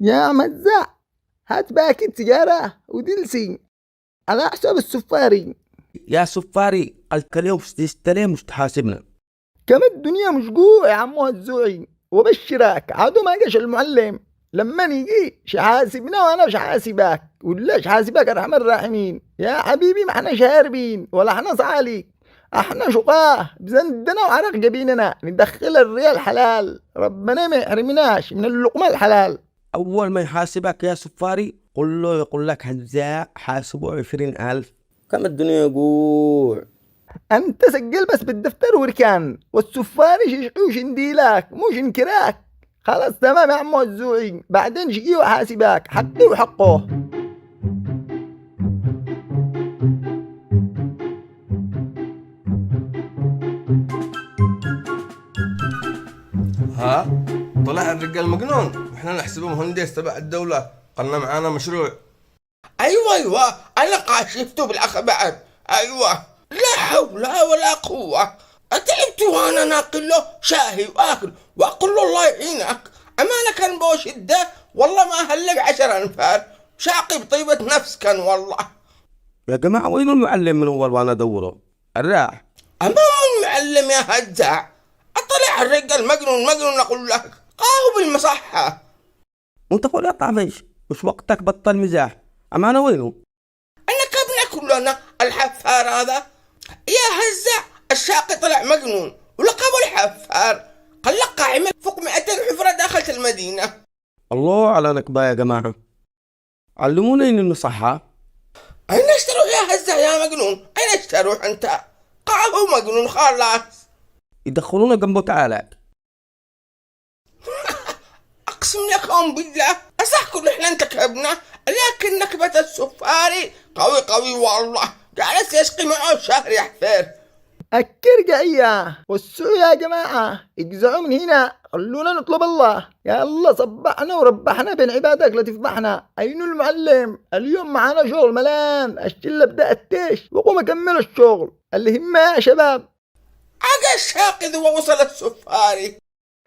يا مزع، هات باكت سيجارة ودلسي على حساب السفاري. يا سفاري قلت اليوم تشتري مش تحاسبنا. كم الدنيا مش جوع يا عمو الزوعي، وبشرك عادوا ما قاش المعلم لما يجي شحاسبنا وانا مش حاسبك ولا شحاسبك ارحم الراحمين. يا حبيبي ما احنا شاربين ولا احنا صعاليك، احنا شقاه بزندنا وعرق جبيننا ندخل الريال حلال، ربنا ما يحرمناش من اللقمة الحلال. أول ما يحاسبك يا سفاري قل له يقول لك هزاع حاسبه 20,000. كم الدنيا يقول انت سجل بس بالدفتر وركان، والسفاري ششقي وشنديلك مش انكراك. خلاص تمام يا عمو الزوعي، بعدين شقي وحاسبك حقي وحقه. ها طلع الرجال مجنون واحنا نحسبه مهندس تبع الدولة، قلنا معانا مشروع. ايوه انا شفته بالاخبار. ايوه لا حول ولا قوة. تعبت وانا ناقل له شاهي واكل واقول له الله يعينك، امانة كان بوش ده والله ما هلق 10 انفار، شاقي بطيبة نفس كان والله. يا جماعة وين المعلم من أول وأنا أدوره؟ الراح أمام المعلم يا هزاع، أطلع الرجال مجنون أقول لك قاهو بالمصحة. وأنت قول يا طعفيش مش وقتك بطل مزاح، أمانة وينه؟ أنا كبنا كلنا الحفار هذا يا هزاع. الشاقي طلع مجنون ولقبه الحفار، قال لك عمل فوق 200 حفرة داخل المدينة. الله على نكبة يا جماعة، علموني إني صحة. أين اشتروح يا هزاع يا مجنون؟ أين اشتروح أنت؟ قاهو مجنون خلاص. يدخلونا جنبه تعالى. أقسم لكم بالله أصحكم إحنا انتكبنا، لكن نكبة السفاري قوي والله، جالس يسقي معه شهر يا حفير. الكرقعية والسوء يا جماعة اجزعوا من هنا، خلونا نطلب الله. يا الله صبحنا وربحنا بين عبادك لا تفضحنا. أين المعلم؟ اليوم معانا شغل ملان، الشلة بدأت تيش وقوم أكمل الشغل اللي هم يا شباب. عقا الشاقي ذو وصل السفاري.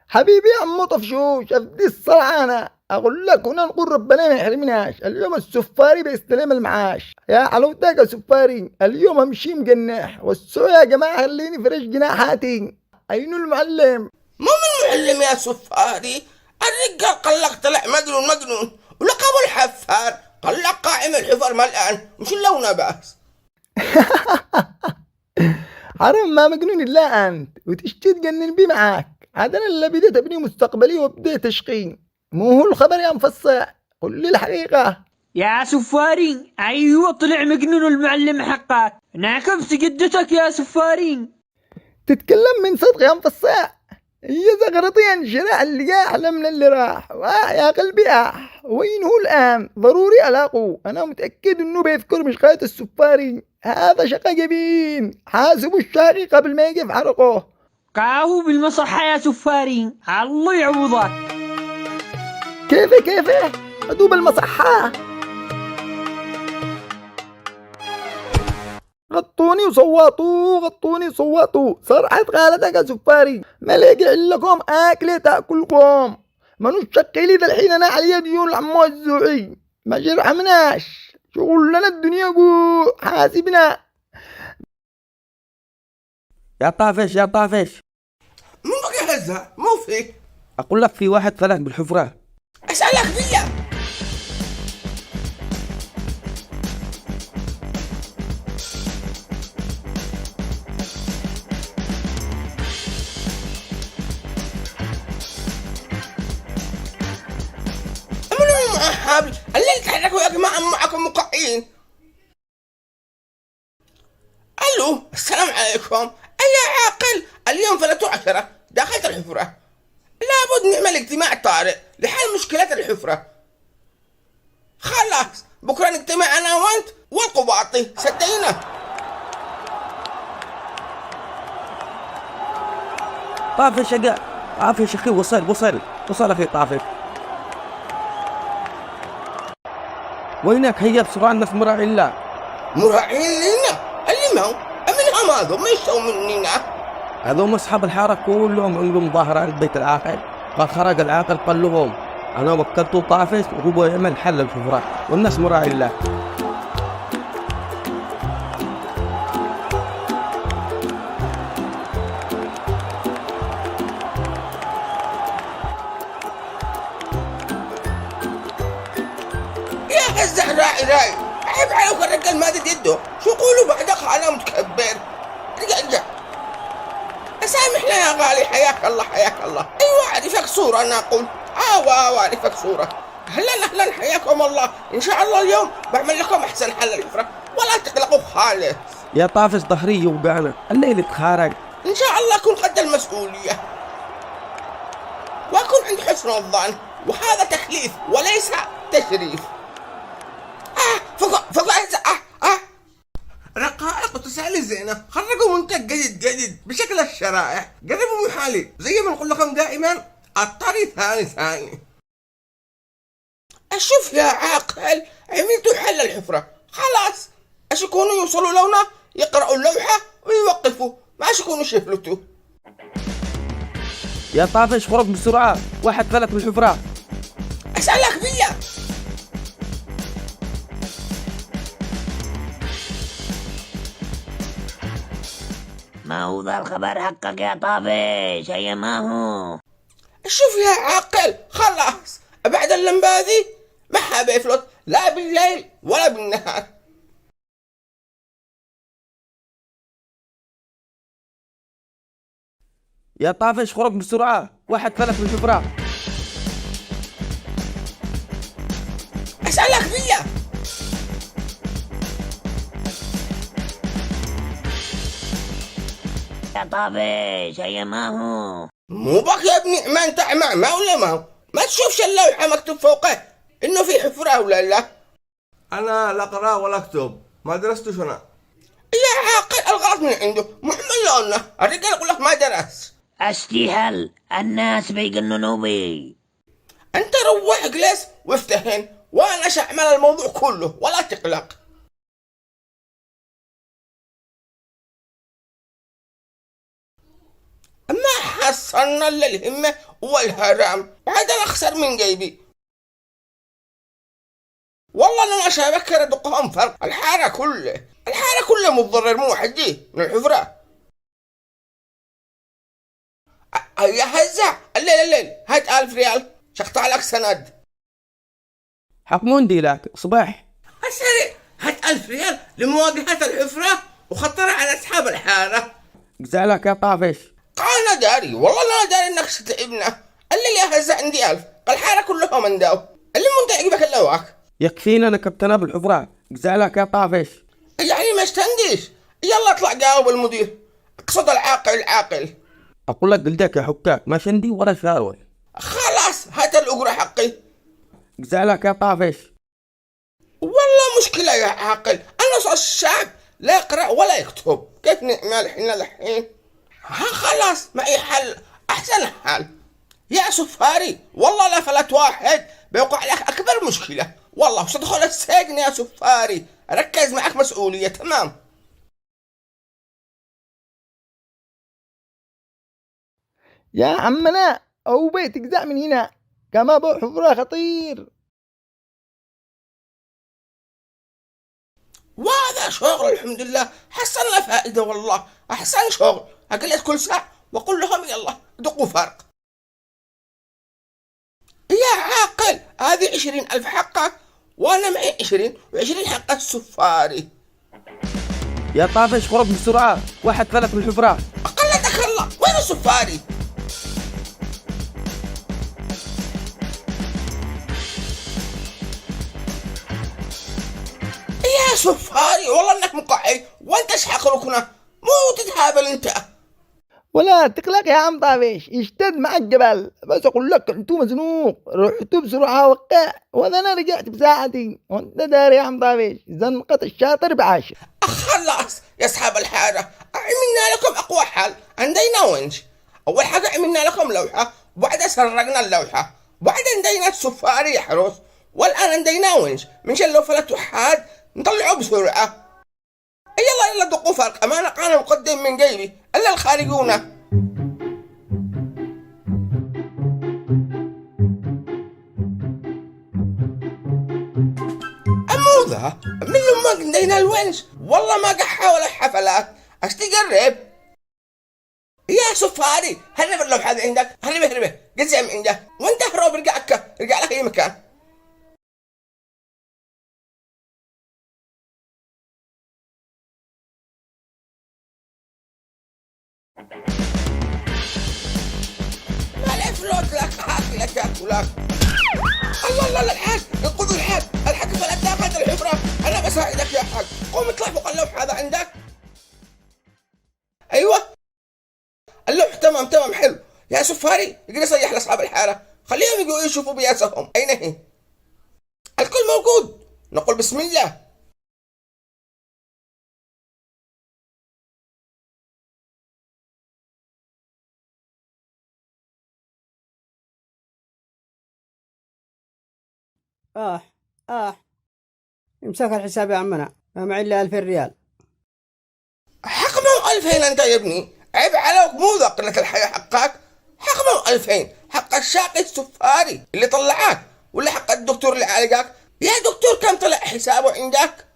حبيبي يا عمو طفشوش افدي الصرعانة، اقول لك هنا نقول ربنا ما يحرمناش، اليوم السفاري بيستلم المعاش. يا حلوتك يا سفاري اليوم امشي مجنح، والسوء يا جماعة خليني فرش جناحاتي. اين المعلم؟ مو من معلم يا سفاري، الرجال قال لك طلع مجنون ولقبه الحفار، قال لك قائم الحفر ملآن مش اللون بس. حرام ما مجنون الا انت وتشتي تجنن بي معاك، عاد انا اللي بديت ابني مستقبلي وبديت تشقي، مو هو الخبر يا مفصع، قل لي الحقيقة. يا سفاري ايوه طلع مجنون المعلم حقك، نعكبت جدتك يا سفاري. تتكلم من صدق يا مفصع، هي زغرتي انشراح اللي احلى من اللي راح. يا قلبي وين هو الان؟ ضروري الاقوه، انا متاكد انه بيذكر مشقاية السفاري، هذا شقا جبين، حاسبوا الشاقي قبل ما يقف حرقه. قاهو بالمصحة يا سفاري، الله يعوضك. كيف ادوب المصحة؟ غطوني وصوتوا صرحة غالتك يا سفاري، ما لاقي لكم اكل تاكلكم، منوش شقيلي ذا الحين انا علي ديون العمو الزوعي، ما جرحمناش شغل لنا الدنيا جو حاسبنا. يا طافش من بقى هزة مو فيك، أقول لك في واحد فلك بالحفرة. أسألك بالله. أمنوا مع حابل الليل تحركوا يا جماعة معكم مقعين. ألو السلام عليكم، أي عاقل اليوم فلتوا 10 دخلت الحفرة، لابد نعمل اجتماع طارئ لحل مشكلة الحفرة. خلاص بكرة نجتمع أنا وأنت والقباطي صدقينا. طافش يا طافش أخي، وصل أخي طافش. وينك؟ هيا بسرعة الناس مراعين لا. مراعين لنا اللي ما من هذا ما يسوي مننا. هذوم أصحاب الحارة كلهم عندهم ظاهرة عند بيت العاقل، قال خرج العاقل قال لهم أنا وكلته طافش وهو يعمل حل الحفرة والناس مراعي الله. يا هزة راعي عيب عليك الرجال ما دد يده، شو يقولوا بعدك أنا متكبر. ارجع سامحنا يا غالي، حياك الله. أيوة أعرفك صورة، أنا أقول أعرفك صورة. أهلا حياكم الله. إن شاء الله اليوم بعمل لكم أحسن حل الحفرة، ولا تقلقوا خالص. يا طافش ظهري يوجعنا، الليل اتخارج. إن شاء الله أكون قد المسؤولية وأكون عند حسن الظن، وهذا تكليف وليس تشريف. فوق رقائق وتسالي زينة، خرجوا منتج جديد بشكل الشرائح، قربوا من حالي زي ما نقول لكم دائما، الطري ثاني. أشوف يا عاقل، عملتوا حل الحفرة خلاص، أش يكونوا يوصلوا لونا يقرأوا اللوحة ويوقفوا، ما أش يكونوا شفلتوا. يا طافش خرج بسرعة، واحد فلت من الحفرة. أسألك بالله، ما هو ذا الخبر حقك يا طافش؟ هيا ما هو. شوف يا عاقل، خلاص بعد اللمباذي ما حاب يفلت لا بالليل ولا بالنهار. يا طافش خرج بسرعة، واحد فلت من الحفرة. أسألك بالله، يا طافش هيا ما هو. مو بك يا ابني، ما انت ما ولا ما هو، ما تشوفش اللوحة مكتوب فوقه انه في حفرة ولا لا؟ انا لا اقرا ولا اكتب، ما درستش انا. يا عاقل الغلط من عنده، محمل لنا الرجال يقول لك ما درس. استهل الناس بيجننوا بي. انت روح اجلس وافتهن، وانا شعمل الموضوع كله ولا تقلق. ما حصلنا الا الهمة والهرم، وهذا الاخسر من جيبي. والله انا مش افكر ادقهم فرق الحارة كلها متضرر، مو حجي من الحفرة. يا هزة الليل هات 1000 ريال شقطع لك سند. حكمون ديلاك صباح. السريع هات 1000 ريال لمواجهة الحفرة وخطر على أصحاب الحارة. جزالك يا طافش. أنا داري، والله أنا داري إنك ستعبنا. اللي يا هزة عندي 1000، الحارة كلها من داو، اللي منتعق بك اللواك. يكفينا نكبتنا بالحفرة، جزالك يا طافش. يعني ما استنديش، يلا اطلع جاوب المدير، اقصد العاقل. أقول لك قلدك يا حكاك، ما شندي ولا شاروي. خلاص هات الأجرة حقي. جزالك يا طافش. والله مشكلة يا عاقل، أنا صار الشعب لا يقرأ ولا يكتب، كيف نعمل حنا الحين؟ خلاص معي حل، أحسن حل يا سفاري. والله لا فلت واحد بيوقع لك أكبر مشكلة، والله وستدخل السجن يا سفاري. ركز معك مسؤولية، تمام؟ يا عمنا أو بيتك ذا من هنا، كما بو حفرة خطير. وهذا شغل الحمد لله، حصلنا فائدة والله، أحسن شغل. أقلت كل ساعة وأقول لهم يلا دقوا فرق. يا عاقل هذه 20,000 حقك، وأنا معي 20 و20 حق السفاري. يا طافش خرج بسرعة، واحد فلت من الحفرة. أقلتك الله، وين السفاري؟ يا سفاري والله انك مقعي، وانت شحق ركنه، مو تتهابل انت. ولا تقلق يا عم طافش، اشتد مع الجبل. بس أقول لك أنتو مزنوق، رحتوا بسرعة وقع، وأنا أنا رجعت بساعتي. وأنت داري يا عم طافش، زنقة الشاطر بعاشر. خلاص يا أصحاب الحارة، عملنا لكم أقوى حل. عندنا ونش، أول حاجة عملنا لكم لوحة، وبعدها سرقنا اللوحة، وبعدين عندنا السفاري يحرس، والآن عندنا ونش منشان لو فلت وحاد نطلعه بسرعة. يلا دقوا فرق، أمانة أنا مقدم من جيبي إلا الخارجون. هذا من ما قدينا الونش، والله ما قحة ولا حفلات، اش تقرب؟ يا سفاري هرب اللوح هذا عندك، هربه قزع من عنده، وانت هروب ارجع لك اي مكان. ما لي فلوس لك، هاكلك الله الحاج، انقذوا الحاج فلا تاخذ الحفرة، انا بساعدك يا حاج، قوم اطلع فوق اللوح هذا عندك. ايوه اللوح تمام حلو. يا سفاري اقدر صيح لاصحاب الحارة، خليهم يجوا يشوفوا بياسهم اين هي. الكل موجود، نقول بسم الله. امسك الحساب يا عمنا، ما معي الا 2000 ريال. حق مو 2000 انت يا ابني، عيب عليك، مو ذا قلة الحياة حقك. حق مو 2000، حق الشاقي السفاري اللي طلعك، ولا حق الدكتور اللي عالجك. يا دكتور كم طلع حسابه عندك؟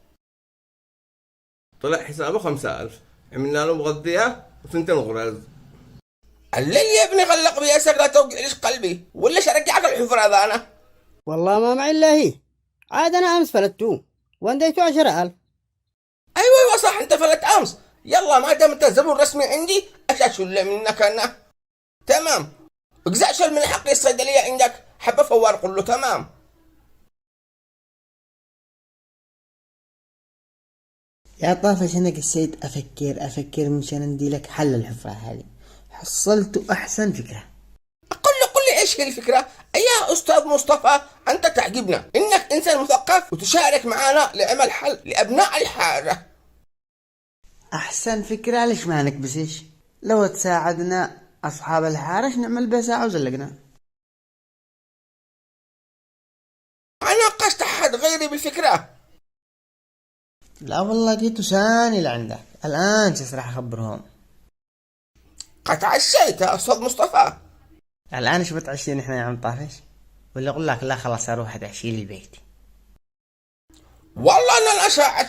طلع حسابه 5000، عملنا له مغذية وثنتين غراز. الليل يا ابني غلق بياسك، لا توقع ليش قلبي، ولا شرجعك الحفرة ذا انا. والله ما معي الا هي، عاد انا امس فلتوه وانديته 10,000. ايوه صح، انت فلت امس. يلا ما دام انت زبون رسمي عندي، اشيل منك انا. تمام، اجزع شل من حق الصيدلية عندك، حبة فوار قل له تمام. يا طافش أنا قسيت أفكر مشان أندي لك حل الحفرة هذه، حصلت أحسن فكرة. قل لي إيش هي الفكرة؟ يا أستاذ مصطفى، أنت تعجبنا إنك إنسان مثقف وتشارك معنا لعمل حل لأبناء الحارة. أحسن فكرة، ليش ما نكبسيش؟ لو تساعدنا أصحاب الحارة نعمل بها ساعة وزلقنا. أنا ناقشت أحد غيري بالفكرة. لا والله جيتوا ثاني لعندك الآن راح أخبرهم. قد تعشيت يا أستاذ مصطفى. الآن إيش بتعشين إحنا يا عم طافش؟ ولا أقول لك لا خلاص أروح أتعشي لي البيت. والله أنا أساعد.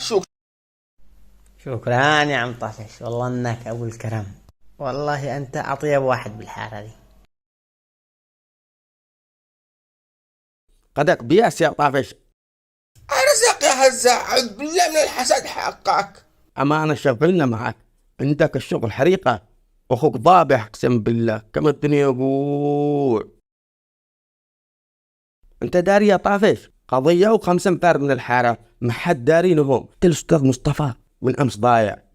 شكرا يا عم طافش، والله إنك أبو الكرم، والله أنت أطيب واحد بالحارة دي. قدك بياس يا طافش. أرزق يا هزاع، أعوذ بالله من الحسد حقك. أمانة شغلنا معك، عندك الشغل حريقة، أخوك ضابح أقسم بالله، كما الدنيا يقول. أنت داري يا طافش، قضية و5 أنفار من الحارة ما حد دارينهم، الأستاذ مصطفى والأمس ضايع.